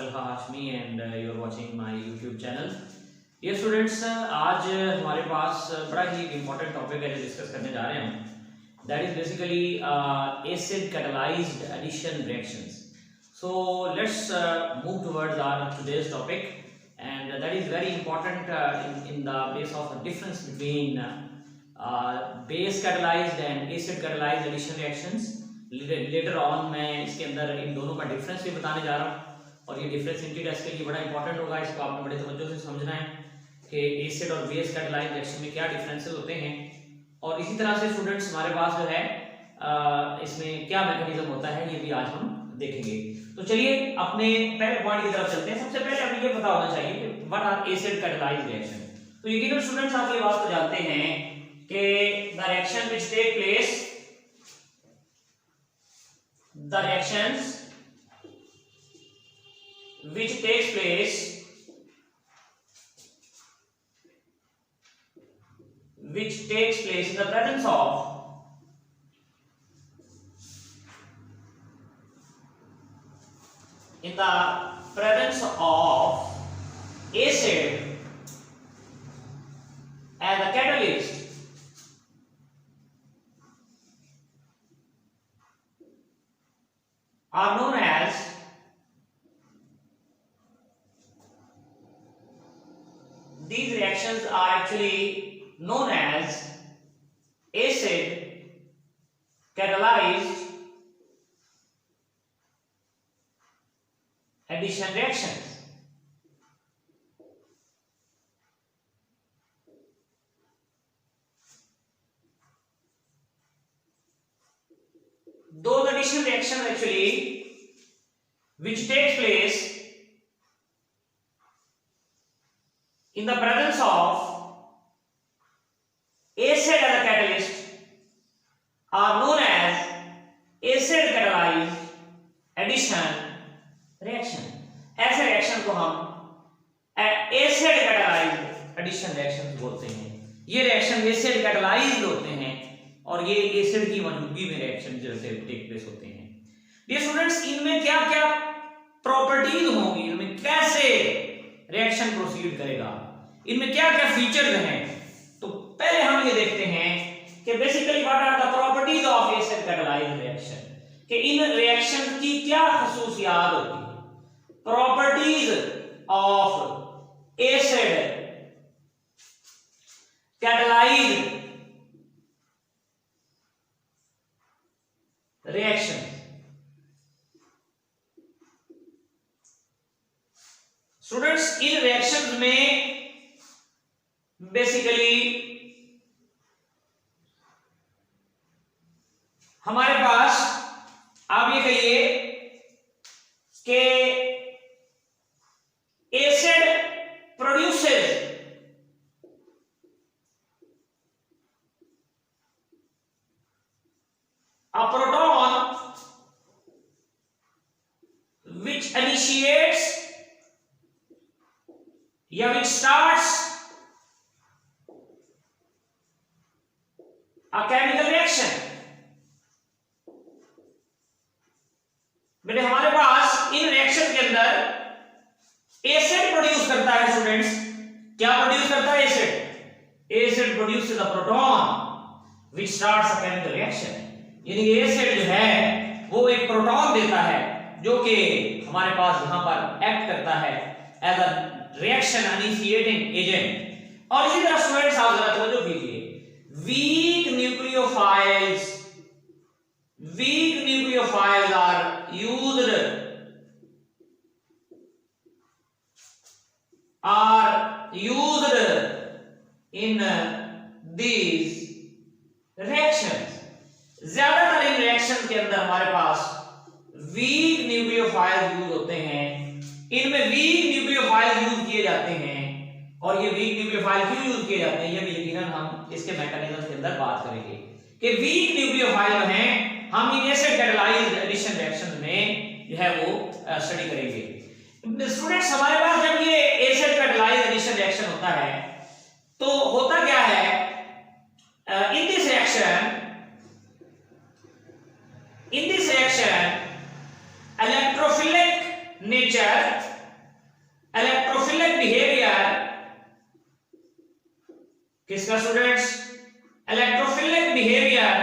Talha Hashmi and you are watching my YouTube channel. Dear students, आज हमारे पास बड़ा ही important topic है जो डिस्कस करने जा रहे हैं. That is basically acid catalyzed addition reactions. So let's move towards our today's topic, and that is very important in the base of the difference between base catalyzed and acid catalyzed addition reactions. Later on मैं इसके अंदर इन दोनों का difference भी बताने जा रहा हूँ, और ये डिफरेंस इंटी टेस्ट के लिए बड़ा इंपॉर्टेंट होगा. इसको आपने बड़े तवज्जो से समझना है कि एसिड और बेस कैटालाइज रिएक्शन में क्या डिफरेंसेस होते हैं, और इसी तरह से स्टूडेंट्स हमारे पास जो है इसमें क्या मैकेनिज्म होता है ये भी आज हम देखेंगे. तो चलिए अपने पहले पॉइंट की तरफ चलते हैं. सबसे पहले हमें ये पता होना चाहिए कि what are acid catalyse reaction. तो यकीनन स्टूडेंट्स आप ये बात तो जानते हैं कि the reaction which take place the reactions which takes place in the presence of acid as a catalyst are known as these reactions are actually known as acid catalyzed addition reactions. Those addition reactions actually which takes place in the presence of acid as a catalyst are known as acid catalyzed addition reaction. ऐसे reaction को हम acid catalysed addition reaction बोलते हैं. ये reaction acid catalysed होते हैं और ये एसिड की मौजूदगी में रिएक्शन जो टेक प्लेस होते हैं. ये स्टूडेंट्स इनमें क्या क्या प्रॉपर्टीज होंगी, इनमें कैसे रिएक्शन प्रोसीड करेगा, इनमें क्या क्या फीचर्स हैं. तो पहले हम ये देखते हैं कि basically what are the properties of acid catalysed reaction, कि इन रिएक्शन की क्या खसूसियात होती है. Properties of acid catalysed reaction. Students इन रिएक्शंस में बेसिकली हमारे पास आप ये कहिए कि acid produces a proton which initiates या which starts a chemical reaction. बेटे हमारे पास इन रिएक्शन के अंदर एसिड प्रोड्यूस करता है. स्टूडेंट्स क्या प्रोड्यूस करता है acid produces a proton which starts a chemical reaction. यानी एसिड जो है वो एक प्रोटॉन देता है जो कि हमारे पास यहां पर एक्ट करता है as a reaction initiating agent. और इसी तरह स्टूडेंट्स आप जरा तवज्जो कीजिए, weak nucleophiles are used in these reactions. ज्यादातर इन रिएक्शन के अंदर हमारे पास वीक न्यूक्लियोफाइल्स यूज होते हैं. इनमें वीक न्यूक्लियोफाइल्स यूज किए जाते हैं, और ये वीक न्यूक्लियोफाइल क्यों यूज किए जाते हैं ये भी यकीनन हम इसके मैकेनिज्म के अंदर बात करेंगे कि वीक न्यूक्लियोफाइल जो हैं हम इन एसिड कैटालाइज्ड एडिशन रिएक्शन में जो है वो स्टडी करेंगे. स्टूडेंट्स हमारे पास जब ये एसिड कैटालाइज्ड एडिशन रिएक्शन होता है तो होता क्या है, in this reaction electrophilic nature electrophilic behaviour किसका students? Electrophilic behaviour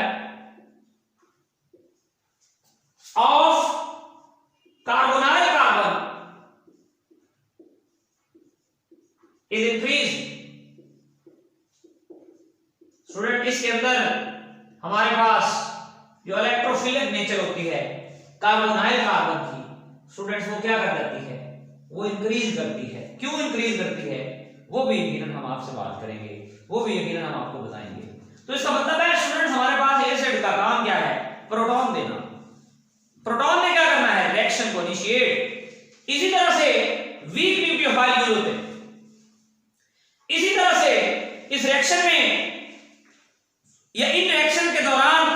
of carbonyl carbon is increase. Student इसके अंदर हमारे पास जो इलेक्ट्रोफिलिक नेचर होती है कार्बोनाइल कार्बन की, स्टूडेंट्स वो क्या कर देती है? वो इंक्रीज करती है। क्यों इंक्रीज करती है वो भी यकीनन हम आपसे बात करेंगे, वो भी यकीनन हम आपको बताएंगे। तो इसका मतलब है स्टूडेंट्स हमारे पास एसिड का काम क्या है? प्रोटॉन देना। प्रोटॉन ने क्या करना है? रिएक्शन को इनिशिएट। इसी तरह से वीक न्यूक्लियोफाइल यूज होते हैं। इसी तरह से इस रिएक्शन में या इन रिएक्शन के दौरान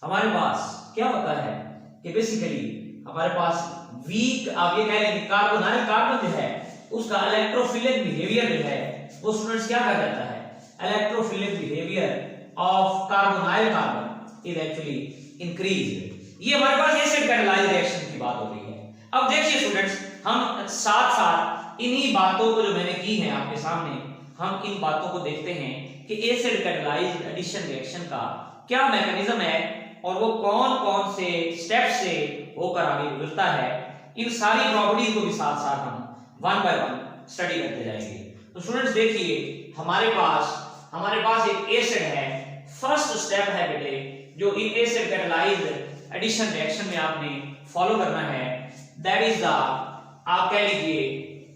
हमारे पास क्या होता है कि बेसिकली हमारे पास वीक, आप ये कह लेंगे कार्बोनाइल कार्बन जो है उसका इलेक्ट्रोफिलिक बिहेवियर जो है वो स्टूडेंट्स क्या कर देता है? Electrophilic behaviour of carbonyl carbon is actually increase. ये हमारे पास एसिड कैटालाइज रिएक्शन की बात हो रही है। अब देखिए स्टूडेंट्स, हम साथ साथ इन्हीं बातों को जो मैंने की है आपके सामने, हम इन बातों को देखते हैं कि एसिड कैटालाइज एडिशन रिएक्शन का क्या मैकेनिज्म है और वो कौन कौन से स्टेप से होकर आगे गुजरता है। इन सारी प्रॉपर्टीज को भी साथ साथ हम वन बाय वन स्टडी करते जाएंगे। तो स्टूडेंट्स देखिए, हमारे पास एक एसिड है। फर्स्ट स्टेप है बेटे जो इन एसिड कैटालाइज एडिशन रिएक्शन में आपने फॉलो करना है, दैट इज द, आप कह लीजिए,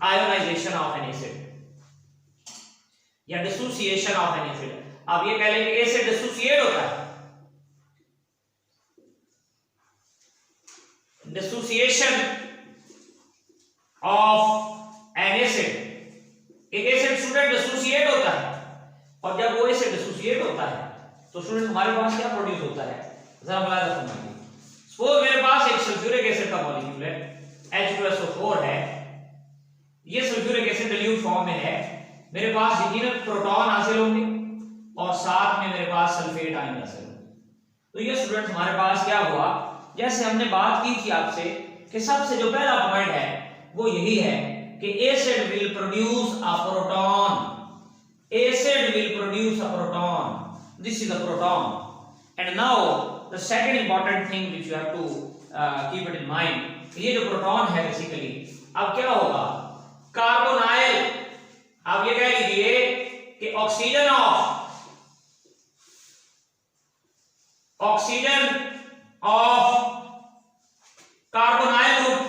आयोनाइजेशन ऑफ एन एसिड या डिसोसिएशन ऑफ एन एसिड। आप ये कह लेंगे एसिड डिसोसिएट होता है। Dissociation of N acid. एक एसिड स्टूडेंट डिसोसिएट होता है और जब वो एसिड डिसोसिएट होता है तो स्टूडेंट हमारे पास क्या प्रोड्यूस होता है? जरा मुलाहिजा फरमाइए। सपोज मेरे पास एक सल्फ्यूरिक एसिड का मॉलिक्यूल है, H2SO4 है। ये सल्फ्यूरिक एसिड डिल्यूट फॉर्म में है। मेरे पास यकीनन प्रोटॉन हासिल होंगे और साथ में मेरे पास सल्फेट आयन हासिल होंगे। तो ये स्टूडेंट हमारे पास क्या हुआ, जैसे हमने बात की थी आपसे कि सबसे जो पहला पॉइंट है वो यही है कि acid will produce a proton. Acid will produce a proton, this is a proton. And now the second important thing which you have to keep it in mind, ये जो प्रोटॉन है बेसिकली अब क्या होगा? कार्बोनाइल, आप ये कह लीजिए कि oxygen of carbonyl group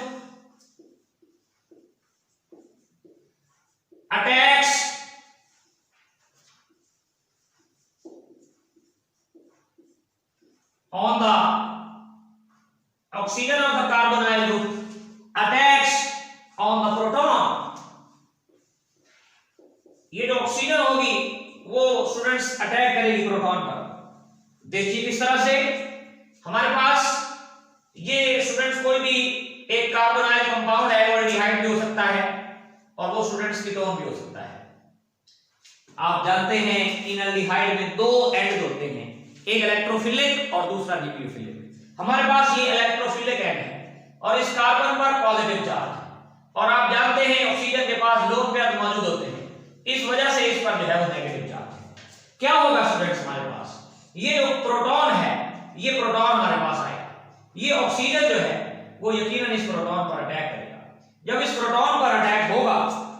attacks on the oxygen of the carbonyl group attacks on the proton। ये जो ऑक्सीजन होगी वो स्टूडेंट्स अटैक करेगी प्रोटॉन पर। देखिए किस तरह से हमारे पास ये स्टूडेंट्स कोई भी एक कार्बोनाइल कंपाउंड है, एल्डिहाइड भी हो सकता है और वो स्टूडेंट्स कीटोन भी हो सकता है। आप जानते हैं इन एल्डिहाइड में दो एंड होते हैं, एक इलेक्ट्रोफिलिक और दूसरा न्यूक्लियोफिलिक। हमारे पास ये इलेक्ट्रोफिलिक एंड है और इस कार्बन पर पॉजिटिव चार्ज है और आप जानते हैं ऑक्सीजन के पास लोन पेयर मौजूद होते हैं, इस वजह से इस पर जो है वो नेगेटिव चार्ज है। क्या होगा स्टूडेंट्स, हमारे पास ये जो प्रोटॉन है, ये प्रोटॉन हमारे पास आएगा, ये ऑक्सीजन जो है वो यकीनन इस प्रोटॉन पर अटैक करेगा। जब इस प्रोटॉन पर अटैक होगा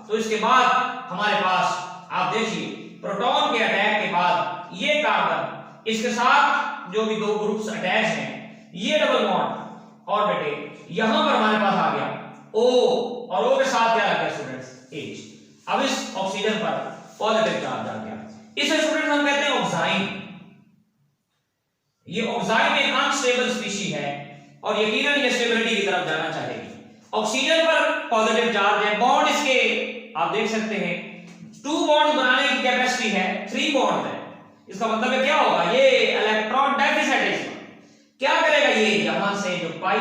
तो इसके बाद हमारे पास आप देखिए प्रोटॉन के अटैक के बाद ये कार्बन इसके साथ जो भी दो ग्रुप्स अटैच हैं, ये डबल बॉन्ड और बेटे यहां पर हमारे पास आ गया O और O के साथ क्या आ गया स्टूडेंट्स? H। अब इस ऑक्सीजन पर पॉजिटिव चार्ज आ गया, इसे स्टूडेंट्स हम कहते हैं ऑक्साइन। ये ऑक्साइन एक अनस्टेबल स्पीशीज है और यकीनन ये स्टेबिलिटी की तरफ जाना चाहेगी। ऑक्सीजन पर पॉजिटिव चार्ज है, बॉन्ड इसके आप देख सकते हैं 2 बॉन्ड बनाने की कैपेसिटी है, 3 बॉन्ड है। इसका मतलब है क्या होगा, ये इलेक्ट्रॉन डेफिसिट है। क्या करेगा ये, यहां से जो पाई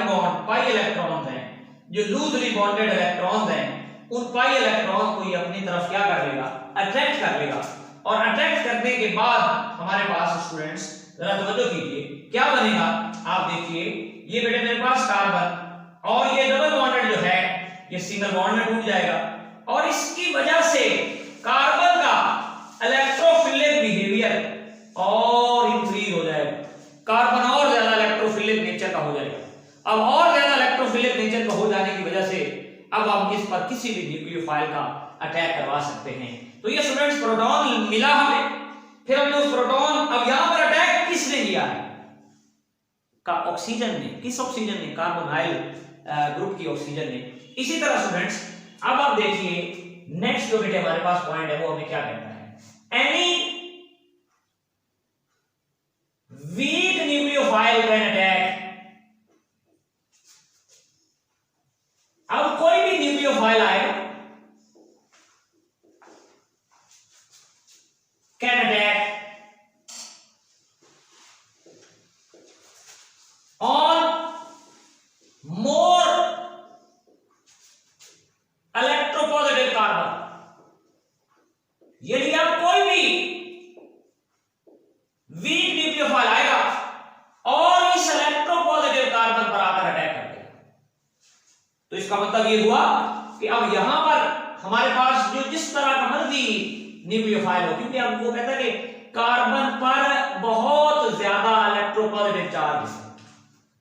इलेक्ट्रॉन्स हैं, जो लूजली बॉन्डेड इलेक्ट्रॉन्स हैं, उन पाई इलेक्ट्रॉन को ये अपनी तरफ क्या कर लेगा, अट्रैक्ट कर लेगा। और अट्रैक्ट करने के बाद हमारे पास स्टूडेंट्स जरा तवज्जो कीजिए क्या बनेगा। आप देखिए ये बेटे मेरे पास कार्बन और ये डबल बॉन्डेड जो है ये सिंगल बॉन्ड में टूट जाएगा और इसकी वजह से कार्बन का इलेक्ट्रोफिलिक बिहेवियर और इंक्रीज हो जाएगा, कार्बन और ज्यादा इलेक्ट्रोफिलिक नेचर का हो जाएगा। अब और ज्यादा इलेक्ट्रोफिलिक नेचर का हो जाने की वजह से अब हम इस पर किसी भी न्यूक्लियोफाइल का अटैक करवा सकते हैं। तो ये स्टूडेंट्स प्रोटॉन मिला हमें, फिर हमने उस प्रोटॉन, अब यहां पर अटैक किसने किया है? का ऑक्सीजन ने। किस ऑक्सीजन ने? कार्बोनाइल ग्रुप की ऑक्सीजन ने। इसी तरह स्टूडेंट्स अब आप देखिए नेक्स्ट जो बेटे हमारे पास पॉइंट है वो हमें क्या कहता है? Any weak nucleophile can attack. अब कोई भी न्यूक्लियोफाइल आएगा can attack on more electropositive carbon। यदि अब कोई भी वीक न्यूक्लियोफाइल आएगा और इस इलेक्ट्रोपॉजिटिव कार्बन पर आकर अटैक कर देगा, तो इसका मतलब ये हुआ कि अब यहां पर हमारे पास जो जिस तरह का मर्जी न्यूक्लियोफाइल हो, क्योंकि अब वो कहता है कि कार्बन पर बहुत ज्यादा इलेक्ट्रोपॉजिटिव चार्ज है,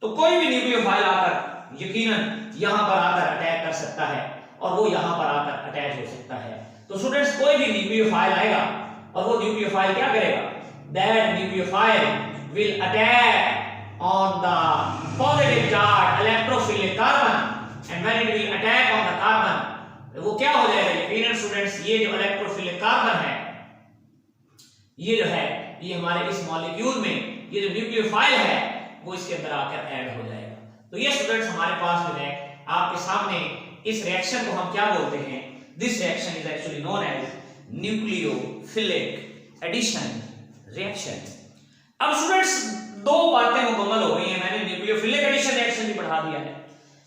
तो कोई भी न्यूक्लियोफाइल आकर यकीनन यहां पर आकर अटैक कर सकता है और वो यहां पर आकर अटैच हो सकता है। तो स्टूडेंट्स कोई भी न्यूक्लियोफाइल आएगा और वो न्यूक्लियोफाइल क्या करेगा? That nucleophile will attack on the positive charge electrophilic carbon and when it will attack on the carbon, वो क्या हो जाएगा? यकीनन स्टूडेंट्स ये जो इलेक्ट्रोफिलिक कार्बन है, ये जो है ये हमारे इस मॉलिक्यूल में ये जो न्यूक्लियोफाइल है वो इसके अंदर आकर ऐड हो जाएगा। तो ये स्टूडेंट्स हमारे पास जो है आपके सामने इस रिएक्शन को हम क्या बोलते हैं? This reaction is actually known as nucleophilic addition reaction. अब स्टूडेंट्स दो बातें मुकम्मल हो गई हैं। मैंने न्यूक्लियोफिलिक एडिशन रिएक्शन भी पढ़ा दिया है,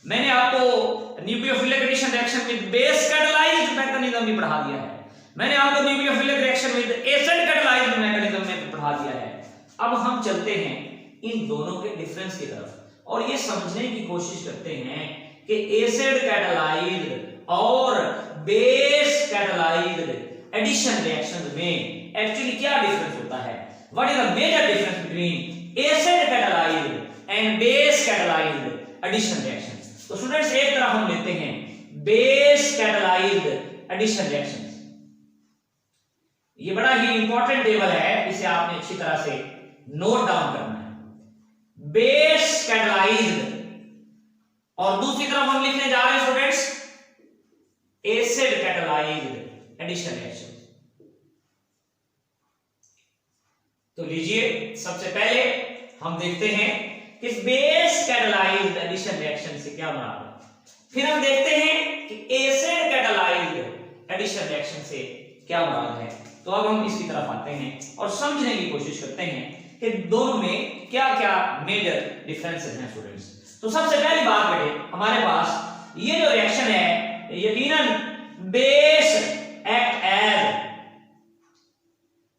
मैंने आपको nucleophilic addition reaction with base catalysed mechanism भी पढ़ा दिया है, मैंने आपको nucleophilic reaction with acid catalysed mechanism में पढ़ा दिया है। अब हम चलते हैं इन दोनों के डिफरेंस की तरफ और ये समझने की कोशिश करते हैं कि एसिड कैटालाइज्ड और बेस कैटालाइज्ड एडिशन रिएक्शंस में एक्चुअली क्या डिफरेंस होता है? What is the major difference between acid catalysed and base catalysed addition reactions? तो स्टूडेंट्स एक तरफ हम लेते हैं बेस कैटालाइज्ड एडिशन रिएक्शंस। ये बड़ा ही इंपॉर्टेंट टेबल है, इसे आपने अच्छी तरह से नोट डाउन करना है। बेस कैटालाइज्ड और दूसरी तरफ हम लिखने जा रहे हैं students acid catalysed addition reaction. तो लीजिए सबसे पहले हम देखते हैं कि बेस कैटालाइज्ड एडिशन रिएक्शन से क्या मुराद है, फिर हम देखते हैं कि एसिड कैटालाइज्ड एडिशन रिएक्शन से क्या मुराद है। तो अब हम इसकी तरफ आते हैं और समझने की कोशिश करते हैं कि दोनों में क्या क्या मेजर डिफरेंसेस हैं स्टूडेंट्स। तो सबसे पहली बात बेटे हमारे पास ये जो रिएक्शन है यकीनन base act as,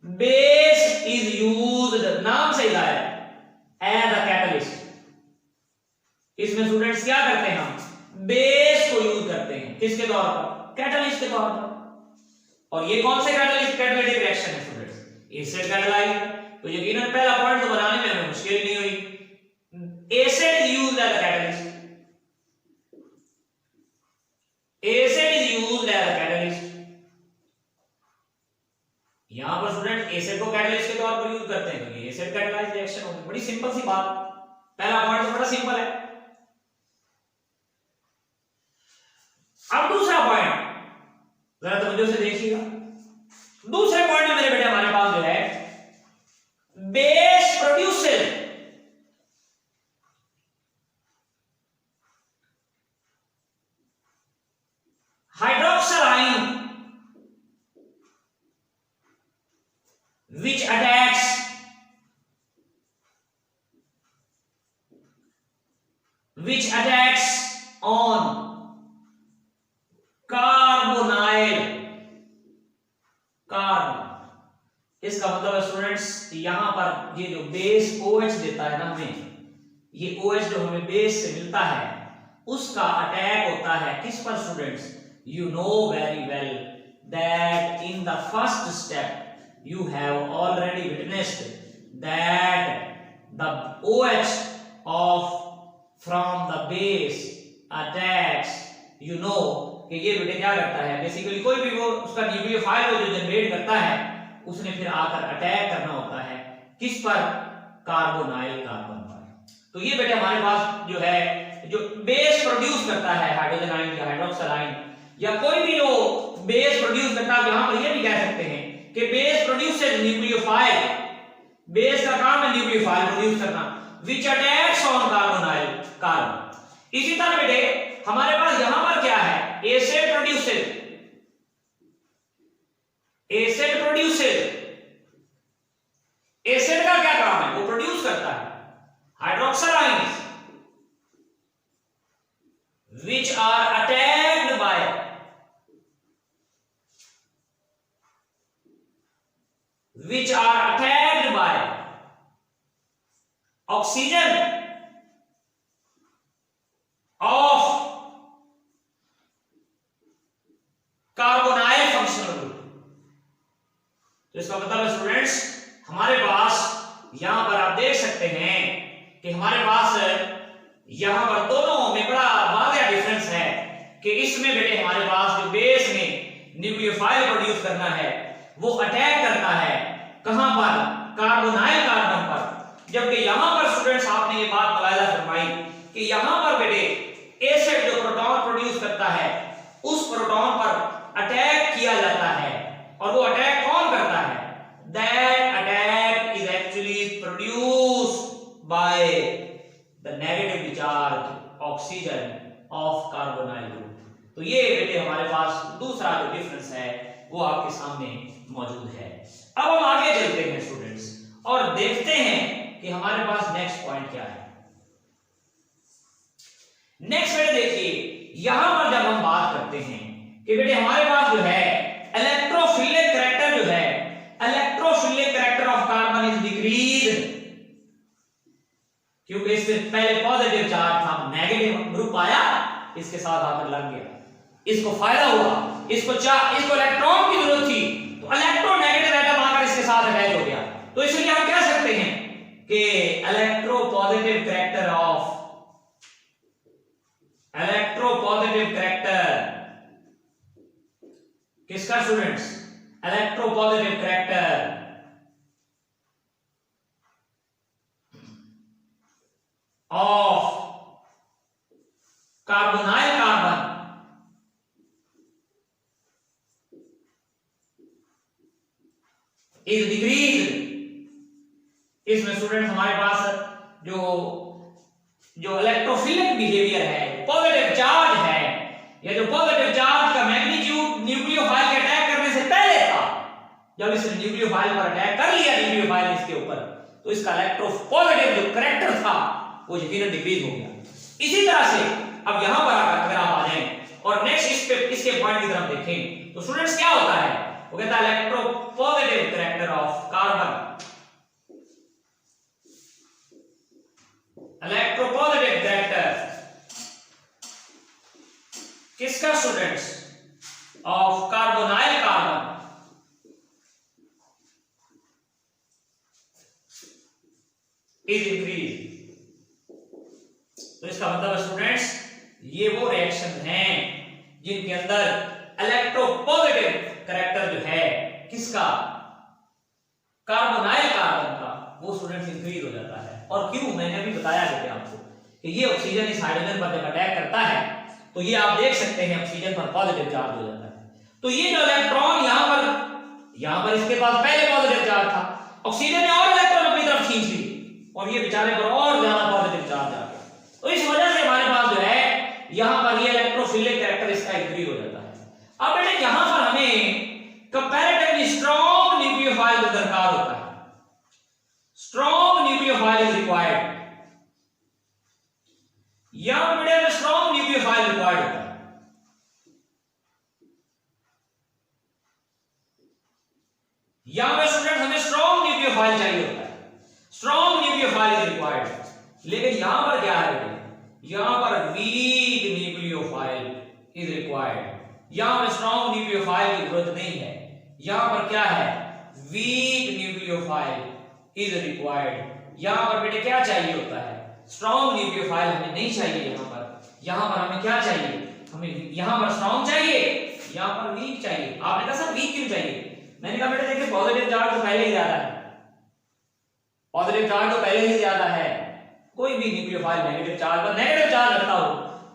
base is used, नाम से जाहिर है, एज अ कैटलिस्ट। इसमें स्टूडेंट्स क्या करते हैं? हम बेस को यूज करते हैं किसके तौर पर? कैटलिस्ट के तौर पर। और ये कौन से कैटालिटिक रिएक्शन है स्टूडेंट्स? Acid catalysed. तो यकीनन पहला पॉइंट तो बनाने में हमें मुश्किल नहीं हुई। Acid is used as a catalyst, acid is used as a catalyst. यहां पर स्टूडेंट एसिड को कैटलिस्ट के तौर पर यूज करते हैं तो ये एसिड कैटालाइज्ड रिएक्शन होगी। बड़ी सिंपल सी बात, पहला पॉइंट तो बड़ा सिंपल है। अब दूसरा पॉइंट जरा तवज्जो से देखिएगा। दूसरे पॉइंट में मेरे बेटे हमारे पास जो है base produces hydroxyl ion which attacks on carbonyl carbon. इसका मतलब स्टूडेंट्स यहां पर ये जो बेस OH देता है ना हमें, ये OH जो हमें बेस से मिलता है उसका अटैक होता है किस पर students? You know very well that in the first step you have already witnessed that the OH of from the base attacks, you know कि ये बेटे क्या करता है, बेसिकली कोई भी वो उसका न्यूक्लियोफाइल को जो जनरेट करता है उसने फिर आकर अटैक करना होता है किस पर? कार्बोनाइल कार्बन पर। तो ये बेटे हमारे पास जो है जो बेस प्रोड्यूस करता है हाइड्रोजन आयन या हाइड्रोक्सिल आयन या कोई भी जो बेस प्रोड्यूस करता है, यहां पर ये भी कह सकते हैं कि बेस प्रोड्यूसेस न्यूक्लियोफाइल, बेस का काम है न्यूक्लियोफाइल प्रोड्यूस करना which attacks on carbonyl carbon. इसी तरह बेटे हमारे पास यहां पर क्या है? Acid produces, acid produces, acid का क्या काम है? वो प्रोड्यूस करता है hydroxyl ions which are attacked by oxygen of carbonyl functional group. तो इसका मतलब है स्टूडेंट्स हमारे पास यहां पर आप देख सकते हैं कि हमारे पास यहां पर दोनों में बड़ा वाज़ेह डिफरेंस है कि इसमें बेटे हमारे पास जो बेस में न्यूक्लियोफाइल प्रोड्यूस करना है वो अटैक करता है कहां पर? कार्बोनाइल कार्बन पर, जबकि यहां पर स्टूडेंट्स आपने ये बात मुलाहिजा फरमाई कि यहां पर बेटे एसिड जो प्रोटॉन प्रोड्यूस करता है उस प्रोटॉन पर अटैक किया जाता है, और वो अटैक कौन करता है? That attack is actually produced by the negative charge oxygen of carbonyl group. तो ये बेटे हमारे पास दूसरा जो डिफरेंस है वो आपके सामने मौजूद है। अब हम आगे चलते हैं स्टूडेंट्स और देखते हैं कि हमारे पास नेक्स्ट पॉइंट क्या है। नेक्स्ट बेटे देखिए यहां पर जब हम बात करते हैं कि बेटे हमारे पास जो है इलेक्ट्रोफिलिक कैरेक्टर जो है, electrophilic character of carbon is decrease, क्योंकि इससे पहले पॉजिटिव चार्ज था, नेगेटिव ग्रुप आया इसके साथ आकर लग गया, इसको फायदा हुआ, इसको इलेक्ट्रॉन की जरूरत थी तो इलेक्ट्रोनेगेटिव एटम आकर इसके साथ अटैच हो गया। तो इसलिए हम कह सकते हैं कि इलेक्ट्रोपॉजिटिव कैरेक्टर किसका students? Electropositive character of carbonyl carbon is decrease. इसमें स्टूडेंट हमारे पास जो इलेक्ट्रोफिलिक बिहेवियर है, पॉजिटिव चार्ज है, या जो पॉजिटिव चार्ज का मैग्नीट्यूड न्यूक्लियोफाइल के अटैक करने से पहले था, जब इसने न्यूक्लियोफाइल पर अटैक कर लिया न्यूक्लियोफाइल इसके ऊपर, तो इसका इलेक्ट्रोपॉजिटिव जो कैरेक्टर था वो यकीनन डिक्रीज हो गया। इसी तरह से अब यहां पर अगर आप आ जाएं और नेक्स्ट इसके पॉइंट की तरफ देखें तो स्टूडेंट्स क्या होता है? वो कहता है electropositive character of carbon, electropositive character किसका students? Of carbonyl carbon is increase. तो इसका मतलब स्टूडेंट्स ये वो रिएक्शन हैं जिनके अंदर इलेक्ट्रोपॉजिटिव कैरेक्टर जो है किसका? कार्बोनाइल कार्बन का, वो स्टूडेंट्स इंक्रीज हो जाता है। और क्यों? मैंने अभी बताया बेटे आपको कि ये ऑक्सीजन इस हाइड्रोजन पर जब अटैक करता है तो ये आप देख सकते हैं ऑक्सीजन पर पॉजिटिव चार्ज हो जाता है। तो ये जो इलेक्ट्रॉन यहां पर इसके पास पहले पॉजिटिव चार्ज था, ऑक्सीजन ने और इलेक्ट्रॉन अपनी तरफ खींच ली और ये बेचारे पर और ज्यादा पॉजिटिव चार्ज आ गया। तो इस वजह से हमारे पास जो है यहां पर ये इलेक्ट्रोफिलिक कैरेक्टर इसका इंक्रीज हो जाता है। अब बेटे यहां पर हमें कंपैरेटिवली स्ट्रॉन्ग न्यूक्लियोफाइल का दरकार होता है, स्ट्रॉन्ग न्यूक्लियोफाइल इज रिक्वायर्ड। यहां पर बेटे स्ट्रॉन्ग न्यूक्लियोफाइल रिक्वायर्ड होता है। यहां पे स्टूडेंट हमें स्ट्रॉन्ग न्यूक्लियोफाइल चाहिए होता है, स्ट्रॉन्ग न्यूक्लियोफाइल इज रिक्वायर्ड। लेकिन यहां पर क्या है बेटे? यहां पर वीक इज रिक्वायर्ड। यहां पर स्ट्रॉन्ग न्यूक्लियोफाइल की जरूरत नहीं है, यहां पर क्या है, वीक न्यूक्लियोफाइल इज रिक्वायर्ड। यहां पर बेटे क्या चाहिए होता है, स्ट्रॉन्ग न्यूक्लियोफाइल हमें नहीं चाहिए। यहां पर हमें क्या चाहिए, हमें यहां पर स्ट्रॉन्ग चाहिए, यहां पर वीक चाहिए। आपने कहा सर वीक क्यों चाहिए, मैंने कहा बेटे देखिए पॉजिटिव चार्ज तो पहले ही ज्यादा है, पॉजिटिव चार्ज तो पहले ही ज्यादा है, कोई भी न्यूक्लियोफाइल नेगेटिव चार्ज पर नेगेटिव चार्ज रखता हो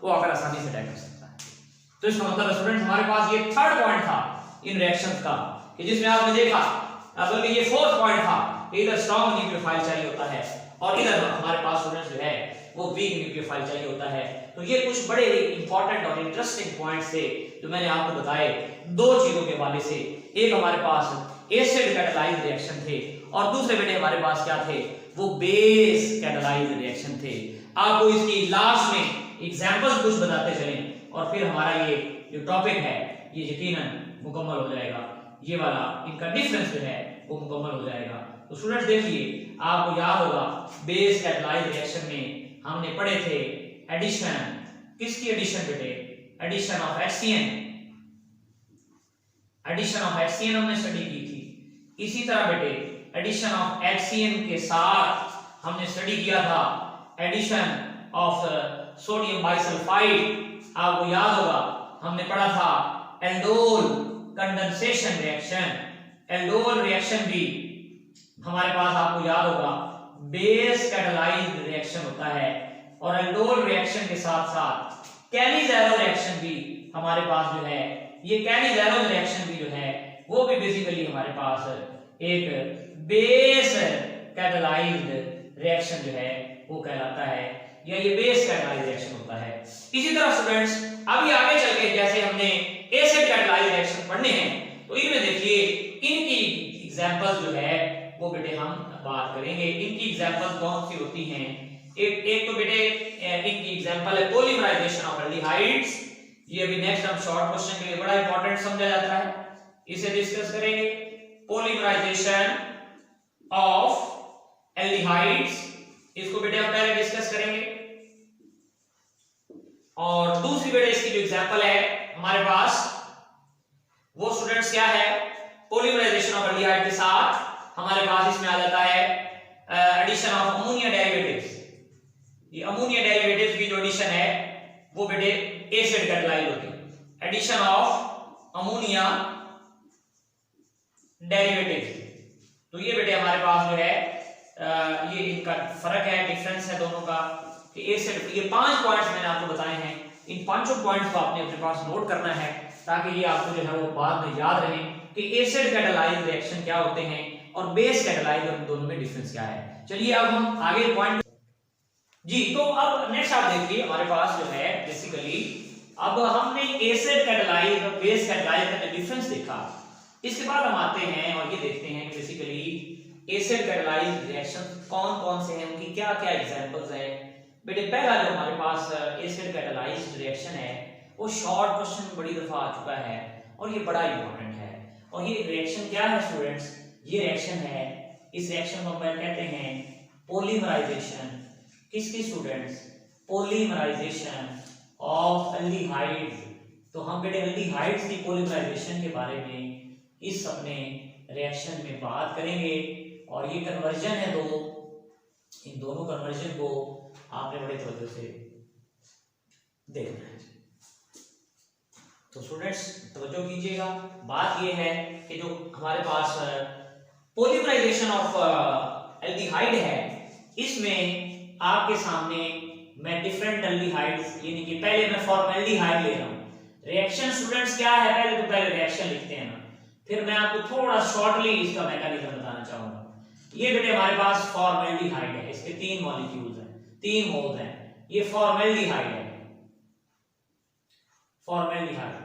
वो आकर आसानी से अटैक कर सकता है। तो इसका मतलब स्टूडेंट्स हमारे पास ये थर्ड पॉइंट था इन रिएक्शंस का, कि जिसमें आपने देखा, बल्कि ये फोर्थ पॉइंट था, इधर स्ट्रॉन्ग न्यूक्लियोफाइल चाहिए होता है और इधर हमारे पास स्टूडेंट्स जो है वो वीक न्यूक्लियोफाइल चाहिए होता है। तो ये कुछ बड़े इंपॉर्टेंट और इंटरेस्टिंग पॉइंट्स थे जो मैंने आपको बताए दो चीजों के हवाले से। एक हमारे पास एसिड कैटालाइज्ड रिएक्शन थे और दूसरे बेटे हमारे पास क्या थे, वो बेस कैटालाइज्ड रिएक्शन थे। आपको इसकी लास्ट में एग्जांपल्स कुछ बताते चलें और फिर हमारा ये जो टॉपिक है ये यकीनन मुकम्मल हो जाएगा, ये वाला इनका डिफरेंस जो है वो मुकम्मल हो जाएगा। तो स्टूडेंट्स देखिए, आपको याद होगा बेस कैटालाइज्ड रिएक्शन में हमने पढ़े थे एडिशन, किसकी एडिशन बेटे, addition of HCN, addition of HCN हमने स्टडी की थी। इसी तरह बेटे एडिशन ऑफ HCN के साथ हमने स्टडी किया था एडिशन ऑफ सोडियम बाइसल्फाइड। आपको याद होगा हमने पढ़ा था aldol condensation reaction, aldol reaction भी हमारे पास आपको याद होगा बेस कैटालाइज्ड रिएक्शन होता है और एल्डोल रिएक्शन के साथ साथ कैनी-ज़ेरो रिएक्शन भी हमारे पास जो है, ये कैनी-ज़ेरो रिएक्शन भी जो है वो भी बेसिकली हमारे पास एक बेस कैटालाइज्ड रिएक्शन जो है वो कहलाता है, या ये बेस कैटालाइज्ड रिएक्शन होता है। इसी तरह स्टूडेंट्स अभी आगे चल के जैसे हमने एसिड कैटालाइज्ड रिएक्शन पढ़ने हैं तो इनमें देखिए इनकी एग्जांपल्स जो है वो बेटे हम बात करेंगे। इनकी एग्जांपल्स कौन सी होती हैं, एक तो बेटे इनकी एग्जांपल है पॉलीमराइजेशन ऑफ एल्डिहाइड्स। ये अभी नेक्स्ट हम शॉर्ट क्वेश्चन के लिए बड़ा इंपॉर्टेंट समझा जाता है, इसे डिस्कस करेंगे। पॉलीमराइजेशन ऑफ एल्डिहाइड्स, इसको बेटे हम पहले डिस्कस करेंगे। और दूसरी बेटे इसकी जो एग्जांपल है हमारे पास वो स्टूडेंट्स क्या है, पॉलीमराइजेशन ऑफ एल्डिहाइड के साथ हमारे पास इसमें आ जाता है एडिशन ऑफ अमोनिया डेरिवेटिव्स। ये अमोनिया डेरिवेटिव्स की जो एडिशन है वो बेटे एसिड कैटालाइज्ड होती है, एडिशन ऑफ अमोनिया डेरिवेटिव्स। तो ये बेटे हमारे पास जो है ये इनका फर्क है, डिफरेंस है दोनों का कि एसिड, ये 5 पॉइंट्स मैंने आपको बताए हैं, इन पांचों पॉइंट्स को आपने अपने पास नोट करना है ताकि ये आपको जो है वो बाद में याद रहे कि एसिड कैटालाइज्ड रिएक्शन क्या होते हैं और बेस कैटालाइज्ड, उन दोनों में डिफरेंस क्या है। चलिए अब हम आगे पॉइंट जी, तो अब नेक्स्ट आप देखिए हमारे पास जो है बेसिकली अब हमने एसिड कैटालाइज्ड और बेस कैटालाइज्ड का डिफरेंस देखा। इसके बाद हम आते हैं और ये देखते हैं कि बेसिकली एसिड कैटालाइज्ड रिएक्शन कौन कौन से हैं, उनकी क्या क्या एग्जांपल्स हैं। बेटे पहला जो हमारे पास एसिड कैटालाइज्ड रिएक्शन है वो शॉर्ट क्वेश्चन में बड़ी दफा आ चुका है और ये बड़ा इंपॉर्टेंट है। और ये रिएक्शन क्या है स्टूडेंट्स, ये रिएक्शन है, इस रिएक्शन को हम कहते हैं पॉलीमराइजेशन। किसकी स्टूडेंट्स, पॉलीमराइजेशन ऑफ एल्डिहाइड्स। तो हम बेटे एल्डिहाइड्स की पॉलीमराइजेशन के बारे में इस अपने रिएक्शन में बात करेंगे और ये कन्वर्जन है दो, इन दोनों कन्वर्जन को आपने बड़े तवज्जो से देखना है। तो स्टूडेंट्स तवज्जो कीजिएगा, बात ये है कि जो हमारे पास पॉलीमराइजेशन ऑफ एल्डिहाइड है इसमें आपके सामने मैं डिफरेंट एल्डिहाइड्स, यानी कि पहले मैं फॉर्मल्डिहाइड ले रहा हूं। रिएक्शन स्टूडेंट्स क्या है, पहले रिएक्शन लिखते हैं ना, फिर मैं आपको थोड़ा शॉर्टली इसका मैकेनिज्म बताना चाहूंगा। ये बेटे हमारे पास फॉर्मल्डिहाइड है, इसके 3 मॉलिक्यूल्स हैं, 3 मोल्स हैं। ये फॉर्मल्डिहाइड है, फॉर्मल्डिहाइड।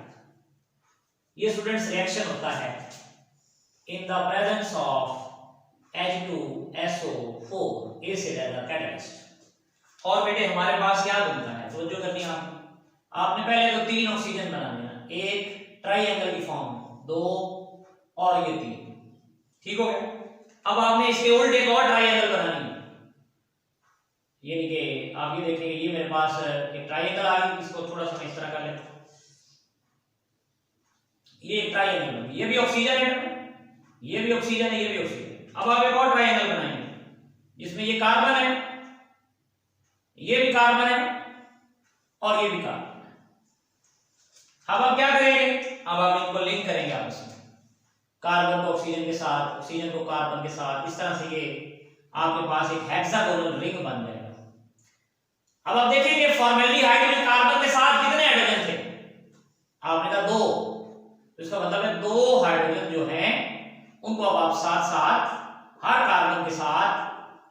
ये स्टूडेंट्स रिएक्शन होता है in the presence of H2SO4 acid as a catalyst. और बेटे हमारे पास क्या बनता है, तो जो करनी है आपने पहले तो 3 ऑक्सीजन बनाने हैं, एक ट्राइएंगल की फॉर्म, 2 और ये 3, ठीक हो गया। अब आपने इसके उल्टे एक और ट्राइएंगल बनानी है, यानी कि आप ये देखेंगे ये मेरे पास एक ट्राइएंगल आ गया, इसको थोड़ा सा मैं इस तरह कर लेता हूं, ये एक ट्रायंगल बन गया, ये भी ऑक्सीजन है, ये भी ऑक्सीजन है, ये भी ऑक्सीजन। अब आप एक और ट्रायंगल बनाएंगे जिसमें ये कार्बन है, ये भी कार्बन है और ये भी कार्बन है। अब आप क्या करेंगे, अब आप इनको लिंक करेंगे आपस में, कार्बन को ऑक्सीजन के साथ, ऑक्सीजन को कार्बन के साथ, इस तरह से ये आपके पास एक हेक्सागोनल रिंग बन जाएगा। अब आप देखेंगे फॉर्मेल्डिहाइड में कार्बन के साथ कितने हाइड्रोजन थे, आपने कहा 2, तो इसका मतलब है 2 हाइड्रोजन जो हैं उनको अब आप साथ साथ हर कार्बन के साथ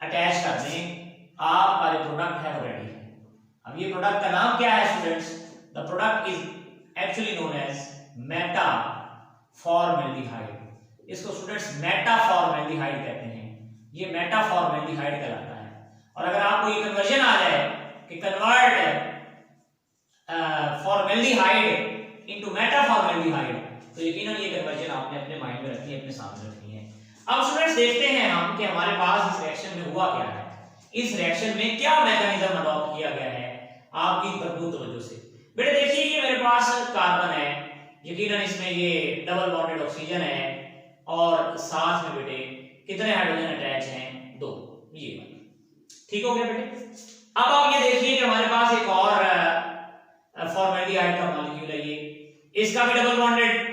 अटैच कर दें, आपका जो प्रोडक्ट है वो रेडी है। अब ये प्रोडक्ट का नाम क्या है students, the product is actually known as meta formaldehyde. इसको स्टूडेंट्स मेटा फॉर्मेल्डिहाइड कहते हैं, ये मेटा फॉर्मेल्डिहाइड कहलाता है। और अगर आपको ये कन्वर्जन आ जाए कि convert formaldehyde into Meta formaldehyde, तो यकीनन ये कन्वर्जन आपने अपने माइंड में रखनी है, अपने सामने रखनी है। अब स्टूडेंट्स देखते हैं हम कि हमारे पास इस रिएक्शन में हुआ क्या है, इस रिएक्शन में क्या मैकेनिज्म अडॉप्ट किया गया है आपकी भरपूर तवज्जो से। बेटे देखिए ये मेरे पास कार्बन है, यकीनन इसमें ये डबल बॉन्डेड ऑक्सीजन है और साथ में बेटे कितने हाइड्रोजन अटैच हैं, 2, ये ठीक हो गया बेटे। अब आप ये देखिए कि हमारे पास एक और फॉर्मेल्डिहाइड का मॉलिक्यूल है, ये इसका भी डबल बॉन्डेड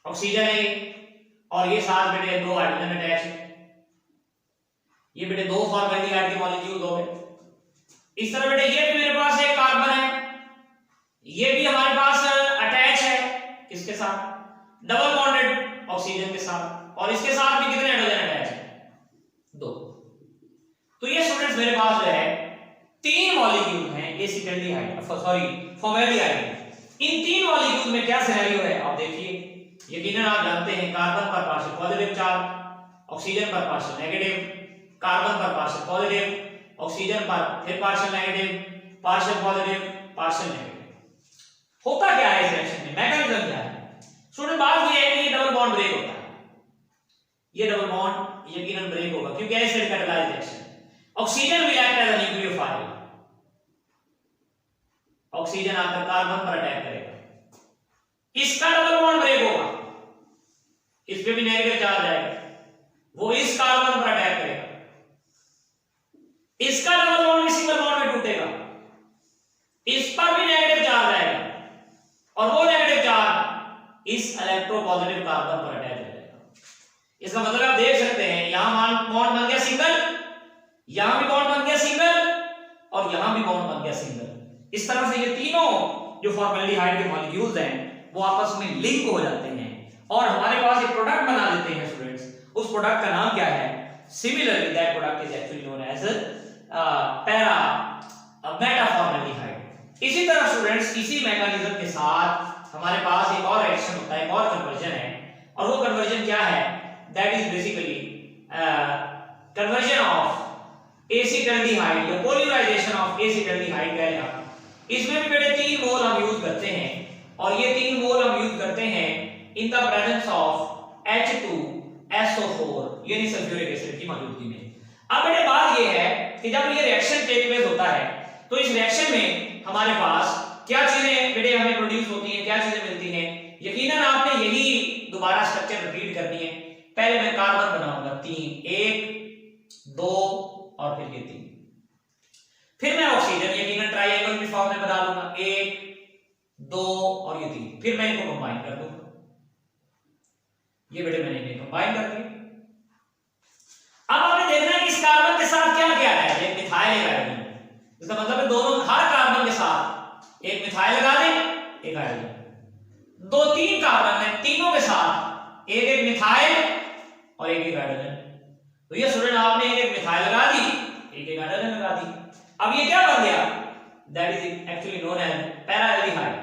ऑक्सीजन है और ये साथ बेटे 2 हाइड्रोजन अटैच है, ये बेटे 2 फॉर्मेल्डिहाइड के मॉलिक्यूल हो गए। इस तरह बेटे ये भी मेरे पास एक कार्बन है, ये भी हमारे पास अटैच है किसके साथ, डबल बॉन्डेड ऑक्सीजन के साथ, और इसके साथ भी कितने हाइड्रोजन अटैच है, 2। तो ये स्टूडेंट्स मेरे पास जो है 3 मॉलिक्यूल हैं एसिटाल्डिहाइड, सॉरी फॉर्मेल्डिहाइड। इन 3 मॉलिक्यूल में क्या सिनेरियो है आप देखिए, यकीनन आप जानते हैं कार्बन पर पार्शियल पॉजिटिव चार्ज, ऑक्सीजन पर पार्शियल नेगेटिव, कार्बन पर पार्शियल पॉजिटिव, ऑक्सीजन पर फिर partial negative, partial positive, partial negative. होता क्या है इस रिएक्शन में, मैकेनिज्म क्या है स्टूडेंट, बात ये है कि ये डबल बॉन्ड ब्रेक होता है, ये डबल बॉन्ड यकीनन ब्रेक होगा क्योंकि acid catalysed reaction, oxygen will act as a nucleophile, oxygen आकर कार्बन पर अटैक करेगा, इसका डबल बॉन्ड ब्रेक होगा, इस पे भी नेगेटिव चार्ज आएगा, वो इस कार्बन पर अटैक करेगा, इसका डबल बॉन्ड भी सिंगल बॉन्ड में टूटेगा, इस पर भी नेगेटिव चार्ज आएगा और वो नेगेटिव चार्ज इस इलेक्ट्रोपॉजिटिव कार्बन पर अटैच हो जाएगा। इसका मतलब आप देख सकते हैं यहां बॉन्ड बन गया सिंगल, यहां भी बॉन्ड बन गया सिंगल और यहां भी बॉन्ड बन गया सिंगल। इस तरह से ये तीनों जो फॉर्मेल्डिहाइड के मॉलिक्यूल्स हैं वो आपस में लिंक हो जाते हैं और हमारे पास एक प्रोडक्ट बना देते हैं स्टूडेंट्स। उस प्रोडक्ट का नाम क्या है, similarly that product is actually known as para meta formaldehyde. इसी तरह स्टूडेंट्स इसी मैकेनिज्म के साथ हमारे पास एक और रिएक्शन होता है, एक और कन्वर्जन है, और वो कन्वर्जन क्या है, that is basically conversion of acetaldehyde या पॉलीमराइजेशन ऑफ एसिटाल्डिहाइड कहलाता है। इसमें भी बेटे 3 मोल हम यूज करते हैं और ये 3 मोल हम यूज करते हैं इन द प्रेजेंस ऑफ H2SO4 यानी सल्फ्यूरिक एसिड की मौजूदगी में। अब बेटे बात ये है कि जब ये रिएक्शन टेक प्लेस होता है तो इस रिएक्शन में हमारे पास क्या चीजें बेटे हमें प्रोड्यूस होती हैं, क्या चीजें मिलती हैं। यकीनन आपने यही दोबारा स्ट्रक्चर रिपीट करनी है। पहले मैं कार्बन बनाऊंगा 3, 1 2 और फिर ये 3, फिर मैं ऑक्सीजन यकीनन ट्रायंगल की फॉर्म में बना लूंगा 1 2 और ये 3, फिर मैं इनको कंबाइन कर दूंगा। ये बेटे मैंने इन्हें कंबाइन कर दिया। अब आपने देखना है कि इस कार्बन के साथ क्या क्या है, एक मिथाइल हाइड्रोजन, इसका मतलब है दोनों हर कार्बन के साथ एक मिथाइल लगा दें, एक हाइड्रोजन। 2-3 कार्बन है, तीनों के साथ एक एक मिथाइल और एक एक हाइड्रोजन। तो ये स्टूडेंट आपने एक एक मिथाइल लगा दी, एक एक हाइड्रोजन लगा दी। अब ये क्या बन गया, that is actually known as paraldehyde.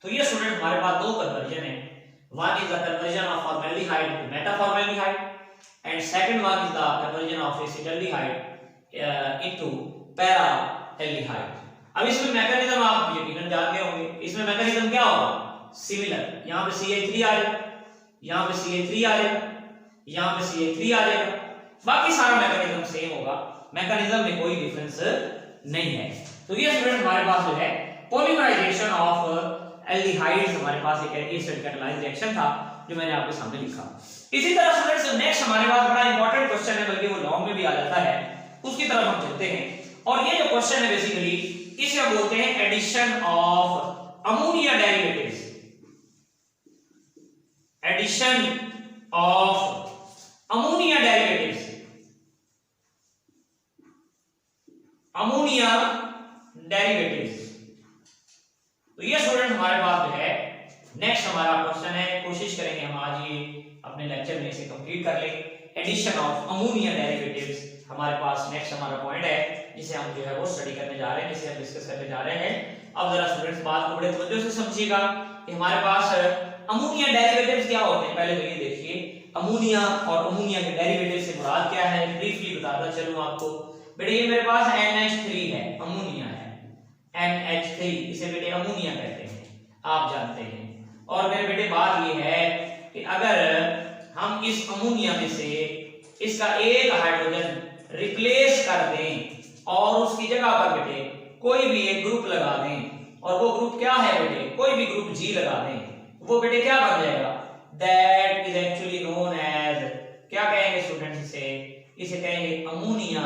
तो ये स्टूडेंट हमारे पास 2 कन्वर्जन है, one is the conversion of formaldehyde to metaformaldehyde and second one is the conversion of acetaldehyde into paraaldehyde। अब इसमें मैकेनिज्म आप यकीनन जान गए होंगे। इसमें मैकेनिज्म क्या होगा, सिमिलर, यहां पे CH3 आ जाएगा, यहां पे CH3 आ जाएगा, यहां पे CH3 आ जाएगा, बाकी सारा मैकेनिज्म सेम होगा, मैकेनिज्म में कोई डिफरेंस नहीं है। तो तो ये स्टूडेंट हमारे पास जो है पॉलीमराइजेशन ऑफ एल्डिहाइड्स हमारे पास एक एसिड कैटालाइज्ड रिएक्शन था जो मैंने आपके सामने लिखा। इसी तरह स्टूडेंट्स नेक्स्ट हमारे पास बड़ा इंपॉर्टेंट क्वेश्चन है, बल्कि वो लॉन्ग में भी आ जाता है, उसकी तरफ हम चलते हैं। और ये जो क्वेश्चन है बेसिकली इसे हम बोलते हैं addition of ammonia derivatives. Addition of ammonia derivatives, ammonia derivatives. तो ये स्टूडेंट हमारे पास जो है नेक्स्ट हमारा क्वेश्चन है, कोशिश करेंगे हम आज ये अपने लेक्चर में इसे कंप्लीट कर लें। एडिशन ऑफ अमोनिया डेरिवेटिव्स हमारे पास नेक्स्ट हमारा पॉइंट है जिसे हम जो है वो स्टडी करने जा रहे हैं, जिसे हम डिस्कस करने जा रहे हैं। अब जरा स्टूडेंट्स बात को बड़े तवज्जो से समझिएगा कि हमारे पास अमोनिया डेरिवेटिव्स क्या होते हैं। पहले तो ये देखिए अमोनिया और अमोनिया के डेरिवेटिव से मुराद क्या है, ब्रीफली बताता चलूं आपको। बेटे ये मेरे पास NH3 है, अमोनिया है, NH3, इसे बेटे अमोनिया कहते हैं, आप जानते हैं। और मेरे बेटे बात ये है कि अगर हम इस अमोनिया में से इसका एक हाइड्रोजन रिप्लेस कर दें और उसकी जगह पर बेटे कोई भी एक ग्रुप लगा दें, और वो ग्रुप क्या है बेटे, कोई भी ग्रुप G लगा दें, वो बेटे क्या बन जाएगा, that is actually known as, क्या कहेंगे स्टूडेंट्स इसे कहेंगे अमोनिया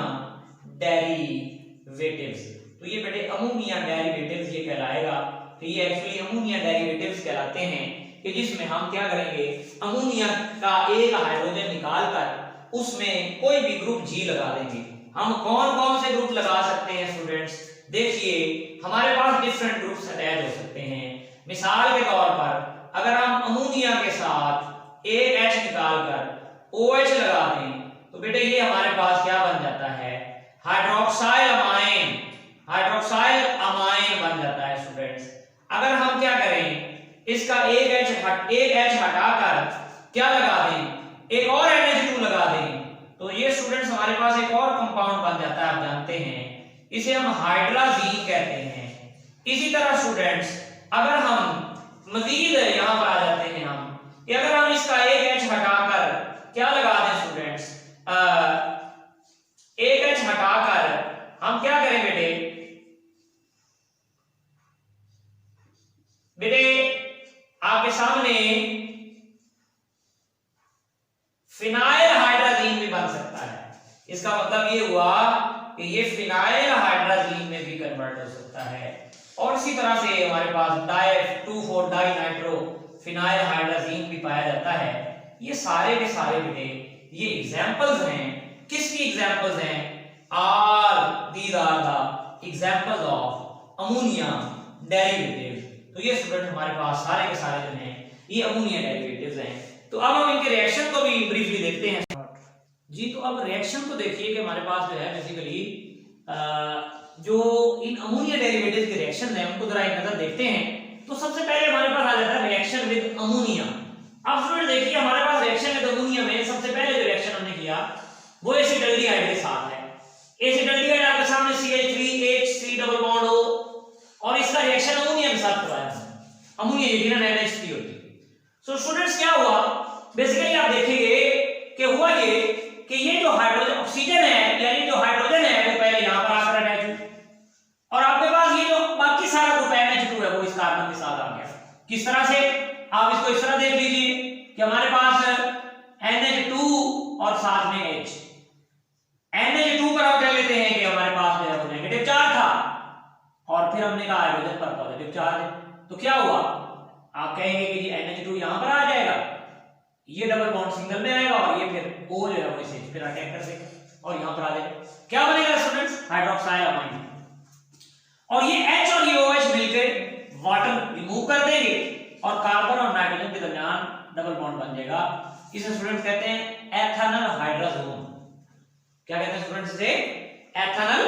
डेरिवेटिव्स। तो ये बेटे अमोनिया डेरिवेटिव्स ये कहलाएगा। तो ये एक्चुअली अमोनिया डेरिवेटिव्स कहलाते हैं कि जिसमें हम क्या करेंगे, अमोनिया का एक हाइड्रोजन निकालकर उसमें कोई भी ग्रुप G लगा देंगे। हम कौन कौन से ग्रुप लगा सकते हैं स्टूडेंट्स, देखिए हमारे पास डिफरेंट ग्रुप्स अटैच हो सकते हैं। मिसाल के तौर पर अगर हम अमोनिया के साथ एक H निकालकर OH लगा दें तो बेटे ये हमारे पास क्या बन जाता है, हाइड्रोक्साइल अमाइन, हाइड्रोक्साइल अमाइन बन जाता है स्टूडेंट्स। अगर हम क्या करें, इसका एक H हटाकर क्या लगा दें, एक और NH2 लगा दें, तो ये स्टूडेंट्स हमारे पास एक और कंपाउंड बन जाता है, आप जानते हैं इसे हम हाइड्राजीन कहते हैं। इसी तरह स्टूडेंट्स अगर हम मजीद यहां पर आ जाते हैं हम कि अगर हम इसका एक H हटाकर क्या लगा दें स्टूडेंट्स, एक H हटाकर हम क्या करें बेटे, आपके सामने फिनाइल हाइड्राजीन भी बन सकता है। इसका मतलब ये हुआ कि ये फिनाइल हाइड्राजीन में भी कन्वर्ट हो सकता है। और इसी तरह से हमारे पास डाई-2,4 डाइनाइट्रो फिनाइल हाइड्राजीन भी पाया जाता है। ये सारे के सारे बेटे ये एग्जांपल्स हैं, किसकी एग्जांपल्स हैं, these are the examples of ammonia derivative. तो ये स्टूडेंट हमारे पास सारे के सारे जो हैं ये अमोनिया डेरिवेटिव्स हैं। तो अब हम इनके रिएक्शन को भी ब्रीफली देखते हैं जी। तो अब रिएक्शन को देखिए कि हमारे पास जो है बेसिकली जो इन अमोनिया डेरिवेटिव्स के रिएक्शन हैं उनको जरा एक नजर देखते हैं। तो सबसे पहले हमारे पास आ जाता है रिएक्शन विद अमोनिया। अब स्टूडेंट देखिए हमारे पास रिएक्शन विद अमोनिया में सबसे पहले जो रिएक्शन हमने किया वो एसिटाल्डिहाइड के साथ है। एसिटाल्डिहाइड आपके सामने CH3H3 डबल बॉन्ड हो और इसका रिएक्शन अमोनिया के साथ करवाया हमने, अमोनिया यकीनन NH3 होती है। सो स्टूडेंट्स क्या हुआ, बेसिकली आप देखेंगे कि हुआ ये कि ये जो हाइड्रोजन ऑक्सीजन है यानी जो हाइड्रोजन है वो पहले यहां पर आकर अटैच हुआ और आपके पास ये जो बाकी सारा ग्रुप NH2 है वो इस कार्बन के साथ आ गया। किस तरह से, आप इसको इस तरह देख लीजिए कि हमारे पास NH2 और साथ में H, NH2 पर हम कह लेते हैं कि हमारे पास जो है वो नेगेटिव चार्ज था और फिर हमने कहा हाइड्रोजन पर पॉजिटिव चार्ज है। तो क्या हुआ, आप कहेंगे कि जी NH2 यहां पर आ जाएगा, ये डबल बॉन्ड सिंगल में आएगा और ये फिर O जो है वो इसे फिर अटैक कर देगा और यहां पर आ जाएगा। क्या बनेगा स्टूडेंट्स, हाइड्रोक्साइल अमाइन। और ये H और ये OH मिलकर वाटर रिमूव कर देंगे और कार्बन और नाइट्रोजन के दरमियान डबल बॉन्ड बन जाएगा। इसे स्टूडेंट्स कहते हैं एथेनल हाइड्राजोन। क्या कहते हैं स्टूडेंट्स इसे, एथेनल